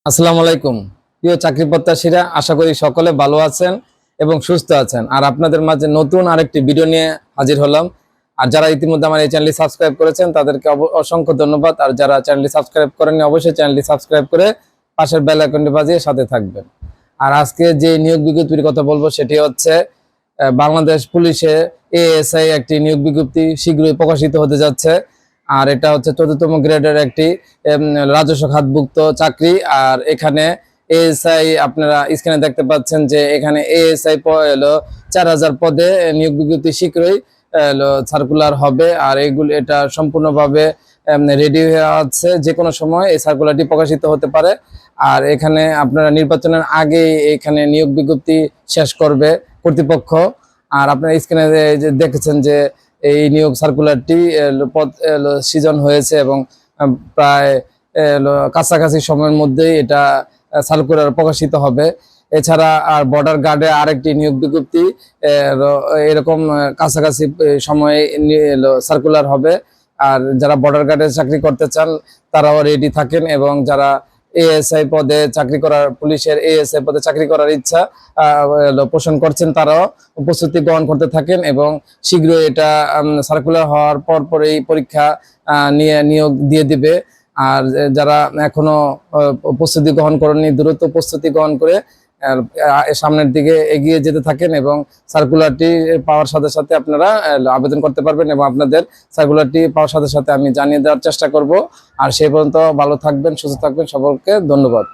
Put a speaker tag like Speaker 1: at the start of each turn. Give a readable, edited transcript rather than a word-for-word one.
Speaker 1: আসসালামু আলাইকুম। প্রিয় চাকরি প্রত্যাশীরা, আশা করি সকলে ভালো আছেন এবং সুস্থ আছেন। আর আপনাদের মাঝে নতুন আরেকটি ভিডিও নিয়ে হাজির হলাম। আর যারা ইতিমধ্যে আমার এই চ্যানেলটি সাবস্ক্রাইব করেছেন তাদেরকে অসংখ্য ধন্যবাদ। আর যারা চ্যানেলটি সাবস্ক্রাইব করেননি অবশ্যই চ্যানেলটি সাবস্ক্রাইব করে পাশের বেল আইকনটি বাজিয়ে সাথে থাকবেন। আর আজকে যে নিয়োগ বিজ্ঞপ্তির কথা বলবো সেটি হচ্ছে বাংলাদেশ পুলিশে এএসআই একটি নিয়োগ বিজ্ঞপ্তি শীঘ্রই প্রকাশিত হতে যাচ্ছে। আর এটা হচ্ছে ৪র্থ গ্রেডের একটি রাজস্ব খাতভুক্ত চাকরি। আর এখানে এএসআই আপনারা স্ক্রিনে দেখতে পাচ্ছেন যে এখানে এএসআই হলো ৪,০০০ পদে নিয়োগ বিজ্ঞপ্তি শীঘ্রই সার্কুলার হবে। আর এটা সম্পূর্ণভাবে রেডি হয়ে আছে, যে কোনো সময় এই সার্কুলারটি প্রকাশিত হতে পারে। আর এখানে আপনারা নির্বাচনের আগে এখানে নিয়োগ বিজ্ঞপ্তি শেষ করবে কর্তৃপক্ষ। আর আপনারা স্ক্রিনে দেখেছেন যে এই নিয়োগ সার্কুলারটি সৃজন হয়েছে এবং প্রায় কাছাকাছি সময়ের মধ্যেই এটা সার্কুলার প্রকাশিত হবে। এছাড়া আর বর্ডার গার্ডে আরেকটি নিয়োগ বিজ্ঞপ্তি এরকম কাছাকাছি সময়ে সার্কুলার হবে। আর যারা বর্ডার গার্ডে চাকরি করতে চান তারাও রেডি থাকেন, এবং যারা এএসআই পদে চাকরি করার পুলিশের এএসআই পদে চাকরি করার ইচ্ছা পোষণ করছেন তারাও প্রস্তুতি গ্রহণ করতে থাকেন, এবং শীঘ্রই এটা সার্কুলার হওয়ার পর এই পরীক্ষা নিয়ে নিয়োগ দিয়ে দিবে। আর যারা এখনো প্রস্তুতি গ্রহণ করেননি দ্রুত প্রস্তুতি গ্রহণ করে সামনের দিকে এগিয়ে যেতে থাকেন, এবং সার্কুলারটি পাওয়ার সাথে সাথে আপনারা আবেদন করতে পারবেন, এবং আপনাদের সার্কুলারটি পাওয়ার সাথে সাথে আমি জানিয়ে দেওয়ার চেষ্টা করব। আর সেই পর্যন্ত ভালো থাকবেন, সুস্থ থাকবেন, সকলকে ধন্যবাদ।